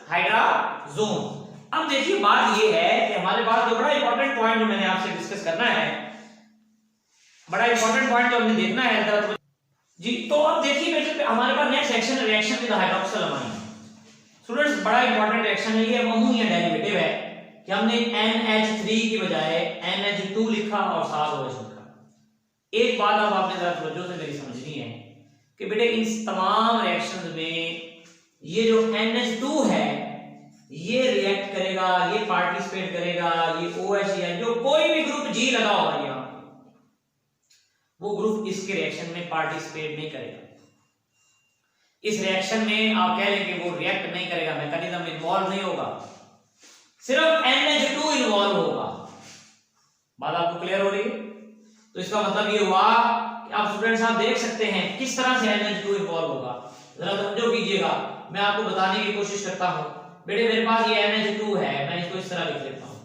हाइड्राजोन। अब देखिए बात ये है कि हमारे पास जो बड़ा इंपॉर्टेंट पॉइंट जो मैंने आपसे डिस्कस करना है, बड़ा इंपॉर्टेंट पॉइंट जो हमने देखना है जी। तो अब देखिए बेटे हमारे पास next section reaction with hydroxyl amine. Students बड़ा इंपॉर्टेंट रिएक्शन है, ये अमोनिया डेरिवेटिव है कि हमने NH3 की बजाय NH2 लिखा और साथ OH लिखा। एक बात अब आपने जरा तवज्जो से मेरी समझनी है कि बेटे इन तमाम रिएक्शंस में ये जो NH2 है ये रिएक्ट करेगा करेगा, ये पार्टिसिपेट करेगा, ये OH या जो कोई भी ग्रुप G लगा होगा यहाँ वो ग्रुप इसके रिएक्शन में पार्टिसिपेट नहीं करेगा। इस रिएक्शन में आप कह लें कि वो रिएक्ट नहीं करेगा, मैकेनिज्म इन्वॉल्व नहीं होगा, सिर्फ NH2 इन्वॉल्व होगा। बात आपको क्लियर हो रही है? तो इसका मतलब ये हुआ कि आप स्टूडेंट्स आप देख सकते हैं किस तरह से NH2 इन्वॉल्व होगा। जरा समझो कीजिएगा, मैं आपको बताने की कोशिश करता हूं। बेटे मेरे पास ये NH2 है, मैं इसको इस तरह लिख लेता हूं।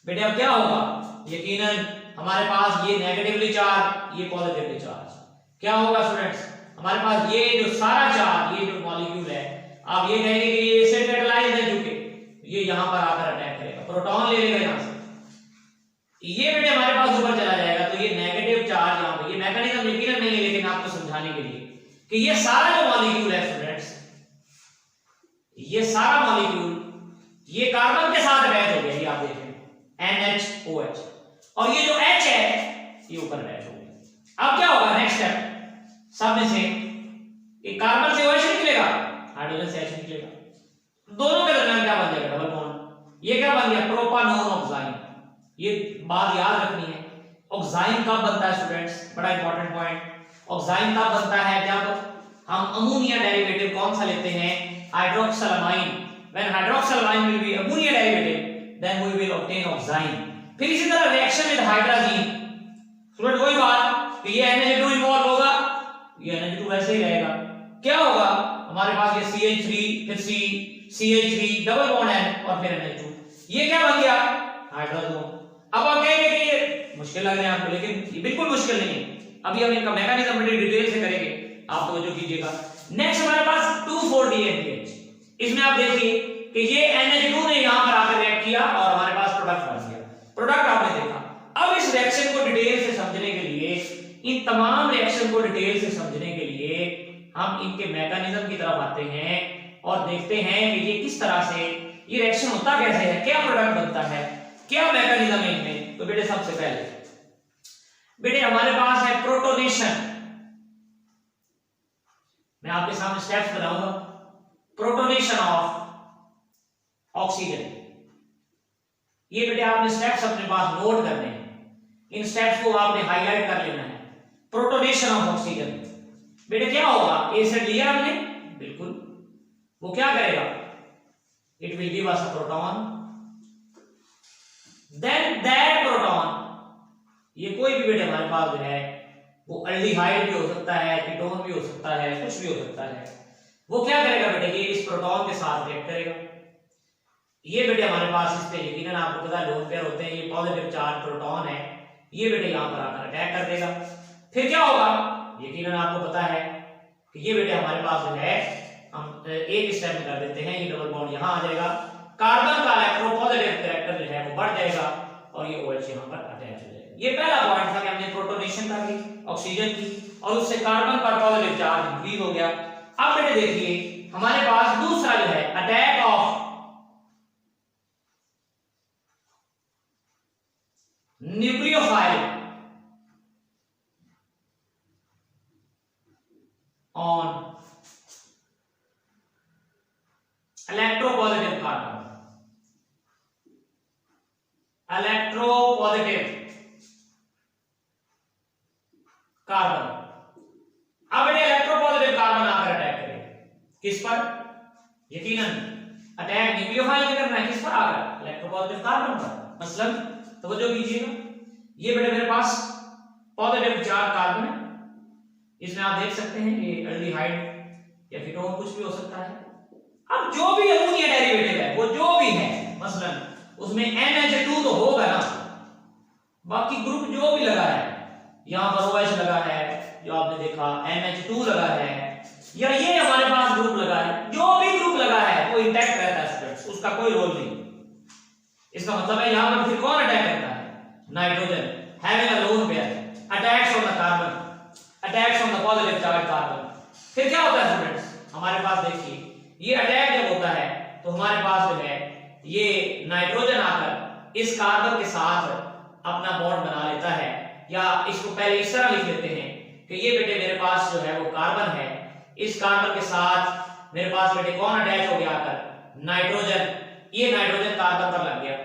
बेटे अब क्या होगा, यकीनन हमारे पास ये नेगेटिवली चार्ज, ये पॉजिटिवली चार्ज, क्या होगा स्टूडेंट्स, हमारे पास ये जो सारा चार्ज, ये जो मॉलिक्यूल है, आप ये कहेंगे कि ये एसिड कैटालाइज्ड है, चूंकि ये यहां पर आकर अटैक करेगा, प्रोटॉन ले लेगा यहां से, ये बेटे हमारे पास ऊपर चला जाएगा, तो ये नेगेटिव चार्ज यहां पे, ये मैकेनिज्म यकीनन नहीं है लेकिन आपको समझाने के लिए कि ये सारा जो मॉलिक्यूल है स्टूडेंट्स, ये सारा मॉलिक्यूल ये कार्बन के साथ अटैच हो गया, ये आप देखें NH OH, और ये जो H है ये ऊपर अटैच हो गया। अब क्या होगा नेक्स्ट स्टेप, सब में से एक कार्बन से OH निकलेगा, हाइड्रोजन से H निकलेगा, दोनों के दरमियान क्या बन जाएगा, डबल बॉन्ड। ये क्या बन गया, प्रोपानोन ऑक्साइन। ये बात याद रखनी है, ऑक्साइन कब बनता है स्टूडेंट्स, बड़ा इंपॉर्टेंट पॉइंट। ऑक्साइन तब बनता है जब हम अमोनिया डेरिवेटिव कौन सा लेते हैं, hydroxylamine. When hydroxylamine will be ammonia derivative then we will obtain oxime. फिर इसी तरह रिएक्शन विद हाइड्रोजन, स्टूडेंट वही बात कि ये NH2 इन्वॉल्व होगा, ये NH2 वैसे ही रहेगा, क्या होगा हमारे पास ये CH3, फिर CH3 डबल बॉन्ड N और फिर NH2, ये क्या बन गया, हाइड्रोजन। अब आप कहेंगे कि ये मुश्किल लग रहा है आपको, लेकिन ये बिल्कुल मुश्किल नहीं है। अभी हम इनका मैकेनिज्म बड़ी डिटेल से करेंगे, आप तवज्जो कीजिएगा। नेक्स्ट हमारे पास 2,4-DNPH, इसमें आप देखिए कि ये NH2 ने यहां पर आकर रिएक्ट किया और हमारे पास प्रोडक्ट बन गया, प्रोडक्ट आपने देखा। अब इस रिएक्शन को डिटेल से समझने के लिए, इन तमाम रिएक्शन को डिटेल से समझने के लिए हम इनके मैकेनिज्म की तरफ आते हैं और देखते हैं कि ये किस तरह से ये रिएक्शन होता कैसे है, क्या प्रोडक्ट बनता है, क्या मैकेनिज्म है इनमें। तो बेटे सबसे पहले बेटे हमारे पास है प्रोटोनेशन, मैं आपके सामने स्टेप्स बताऊंगा। प्रोटोनेशन ऑफ ऑक्सीजन, ये बेटे आपने स्टेप्स अपने पास नोट करने हैं, इन स्टेप्स को आपने हाईलाइट कर लेना है। प्रोटोनेशन ऑफ ऑक्सीजन, बेटे क्या होगा, एसिड लिया हमने, बिल्कुल, वो क्या करेगा, it will give us a proton, then that proton, ये कोई भी बेटे हमारे पास जो है वो अल्डिहाइड भी हो सकता है, कीटोन भी हो सकता है, कुछ भी हो सकता है, वो क्या करेगा बेटे, ये इस प्रोटॉन के साथ रिएक्ट करेगा। ये बेटे हमारे पास इस पे यकीनन आपको पता है लोन पेयर होते हैं, ये पॉजिटिव चार्ज प्रोटॉन है, ये बेटे यहां पर आकर अटैक कर देगा। फिर क्या होगा, यकीनन आपको पता है कि ये बेटे हमारे पास जो है हम एक स्टेप में कर देते हैं, ये डबल बॉन्ड यहां आ जाएगा, कार्बन का इलेक्ट्रोपॉजिटिव कैरेक्टर जो है वो बढ़ जाएगा और ये OH यहां पर अटैच हो जाएगा। ये पहला पॉइंट था कि हमने प्रोटोनेशन का की, ऑक्सीजन की, और उससे कार्बन पर पॉजिटिव चार्ज इंक्रीज हो गया। अब बेटे देखिए हमारे पास दूसरा जो है attack of nucleophile on electropositive carbon, electropositive carbon. अब बेटे इलेक्ट्रोपॉजिटिव कार्बन आकर अटैक करेगा किस पर, यकीनन अटैक न्यूक्लियोफाइल में करना है, किस पर आकर, इलेक्ट्रोपॉजिटिव कार्बन पर। मसलन तवज्जो कीजिएगा, ये बेटे मेरे पास पॉजिटिव चार्ज कार्बन है, इसमें आप देख सकते हैं ये एल्डिहाइड या कीटोन कुछ भी हो सकता है। अब जो भी अमोनिया डेरिवेटिव है वो जो भी है, मसलन उसमें NH2 तो होगा ना, बाकी ग्रुप जो भी लगा है, यहां पर OH लगा है जो आपने देखा, NH2 लगा है, या ये हमारे पास ग्रुप लगा है, जो भी ग्रुप लगा है वो इंटैक्ट रहता है स्टूडेंट्स, उसका कोई रोल नहीं। इसका मतलब है यहां पर फिर कौन अटैक करता है, nitrogen having a lone pair attacks on the carbon, attacks on the positive charge carbon. फिर क्या होता है स्टूडेंट्स, हमारे पास देखिए ये अटैक जब होता है तो हमारे पास जो है ये नाइट्रोजन आकर इस कार्बन के साथ अपना बॉन्ड बना लेता है, या इसको पहले इस तरह लिख लेते हैं कि ये बेटे मेरे पास जो है वो कार्बन है, इस कार्बन के साथ मेरे पास बेटे कौन अटैच हो गया आकर, नाइट्रोजन, ये नाइट्रोजन कार्बन पर लग गया।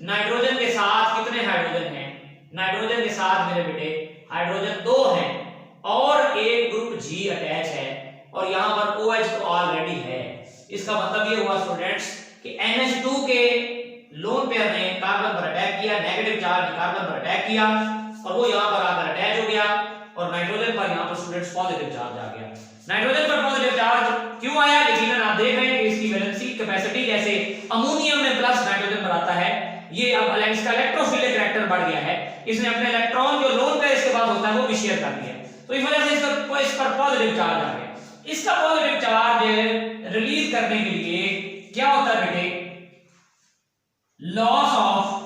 नाइट्रोजन के साथ कितने हाइड्रोजन हैं? नाइट्रोजन के साथ मेरे बेटे हाइड्रोजन 2 हैं और एक ग्रुप G अटैच है और यहां पर OH तो ऑलरेडी है। इसका मतलब ये हुआ स्टूडेंट्स कि NH2 के लोन पेयर ने कार्बन पर अटैक किया, नेगेटिव चार्ज ने कार्बन पर अटैक किया और वो यहां पर आकर अटैच हो गया और नाइट्रोजन पर यहां पर स्टूडेंट्स पॉजिटिव चार्ज आ गया। नाइट्रोजन पर पॉजिटिव चार्ज क्यों आया? यकीनन आप देख रहे हैं कि इसकी वैलेंसी कैपेसिटी जैसे अमोनियम में प्लस नाइट्रोजन पर आता है, ये अब इसका इलेक्ट्रोफिलिक कैरेक्टर बढ़ गया है। इसने अपने इलेक्ट्रॉन जो लोन पेयर इसके बाद होता है वो भी शेयर कर दिया, तो इस वजह से इस पर पॉजिटिव चार्ज आ गया। इसका पॉजिटिव चार्ज रिलीज करने के लिए क्या होता है बेटे? Loss of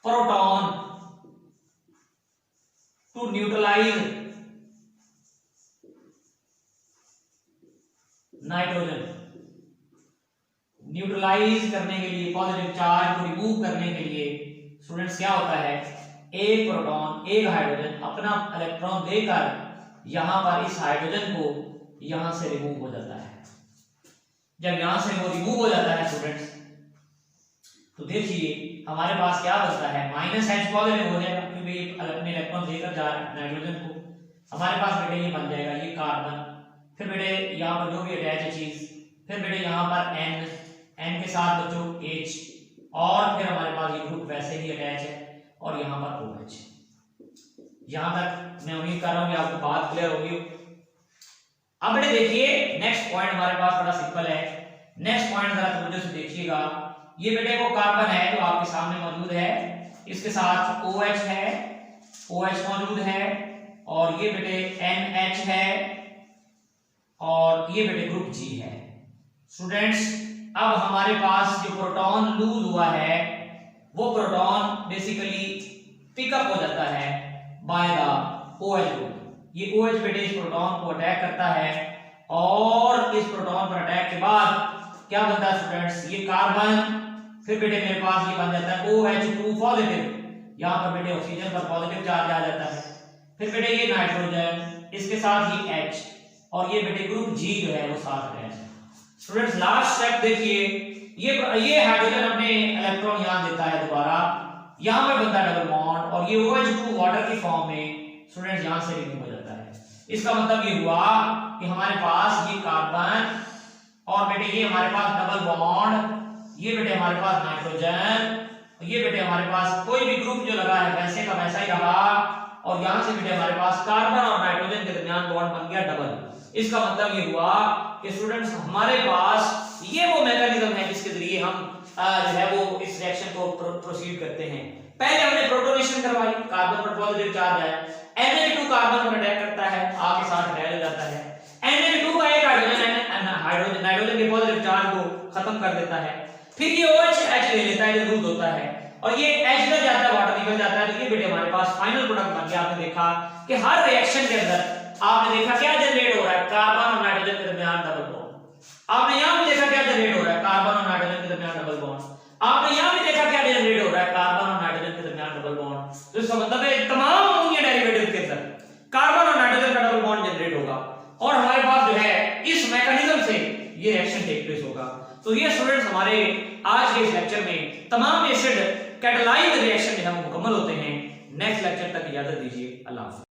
proton to neutralise nitrogen. Neutralise करने के लिए, पॉजिटिव चार्ज को रिमूव करने के लिए स्टूडेंट्स क्या होता है? एक प्रोटॉन एक हाइड्रोजन अपना इलेक्ट्रॉन देकर यहां पर इस हाइड्रोजन को यहां से रिमूव हो जाता है। जब यहां से वो रिमूव हो जाता है स्टूडेंट्स, तो देखिए हमारे पास क्या बचता है? -H पॉजिटिव हो जाएगा क्योंकि ये अपने इलेक्ट्रॉन देकर जा रहा है नाइट्रोजन को। हमारे पास बेटे ये बन जाएगा ये कार्बन, फिर बेटे यहाँ पर जो भी अटैच है चीज, फिर बेटे यहाँ पर N के साथ बच्चों H और फिर हमारे पास ये ग्रुप वैसे ही अटैच है और यहाँ पर OH। यहां तक मैं उम्मीद कर रहा हूं कि आपको बात क्लियर होगी। अब बेटे देखिए नेक्स्ट पॉइंट हमारे पास बड़ा सिंपल है। नेक्स्ट पॉइंट जरा तवज्जो से देखिएगा। ये बेटे वो कार्बन है जो आपके सामने मौजूद है, इसके साथ OH है, OH मौजूद है और ये बेटे NH है और ये बेटे ग्रुप G है। स्टूडेंट्स अब हमारे पास जो प्रोटॉन लूज हुआ है वो प्रोटॉन बेसिकली पिकअप हो जाता है बाय द OH ग्रुप। ये OH बेटे इस प्रोटॉन को अटैक करता है और इस प्रोटॉन पर अटैक के बाद क्या बनता है स्टूडेंट्स? ये कार्बन, फिर बेटे मेरे पास ये बन जाता है OH2 पॉजिटिव, यहां पर बेटे ऑक्सीजन पर पॉजिटिव चार्ज आ जाता है, फिर बेटे ये नाइट्रोजन, इसके साथ ही H और ये बेटे ग्रुप G जो है वो साथ अटैच है। स्टूडेंट्स लास्ट स्टेप देखिए, ये हाइड्रोजन अपने इलेक्ट्रॉन यहां देता है दोबारा, यहां पे बनता है डबल बॉन्ड और ये OH2 वाटर की फॉर्म में स्टूडेंट्स यहां से रिमूव हो जाता है। इसका मतलब ये हुआ कि हमारे पास ये कार्बन और बेटे ये हमारे पास डबल बॉन्ड, ये बेटे हमारे पास नाइट्रोजन, ये बेटे हमारे पास कोई भी ग्रुप जो लगा है वैसे का वैसा ही रहा और यहां से बेटे हमारे पास कार्बन और नाइट्रोजन के दरमियान बॉन्ड बन गया डबल। इसका मतलब ये हुआ कि स्टूडेंट्स हमारे पास ये वो मैकेनिज्म है जिसके जरिए हम जो है वो इस रिएक्शन को प्रोसीड करते हैं। पहले हमने प्रोटोनेशन करवाई, कार्बन पर पॉजिटिव चार्ज आया, NH2 कार्बन पर अटैक करता है, आपके साथ अटैच हो जाता है, NH2 का एक हाइड्रोजन नाइट्रोजन के पॉजिटिव चार्ज को खत्म कर देता है, फिर ये OH ले लेता है जो लूज होता है और ये H निकल जाता है, वाटर निकल जाता है, तो ये बेटे हमारे पास फाइनल प्रोडक्ट बन गया। आपने देखा कि हर रिएक्शन के अंदर आपने देखा क्या जनरेट हो रहा है? कार्बन और नाइट्रोजन के दरमियान डबल बॉन्ड। आपने यहां भी देखा क्या जनरेट हो रहा है? कार्बन और नाइट्रोजन के दरमियान डबल बॉन्ड। आपने यहां भी देखा क्या जनरेट हो रहा है? कार्बन और नाइट्रोजन के दरमियान डबल बॉन्ड। तो इसका मतलब है तमाम अमोनिया डेरिवेटिव के अंदर कार्बन और नाइट्रोजन का डबल बॉन्ड जनरेट होगा और हमारे पास जो है इस मैकेनिज्म से ये रिएक्शन टेक प्लेस होगा। तो ये स्टूडेंट्स हमारे आज के इस लेक्चर में तमाम एसिड कैटालाइज्ड रिएक्शन जो है वो मुकम्मल होते हैं। नेक्स्ट लेक्चर तक इजाजत दीजिए। अल्लाह हाफ़िज़।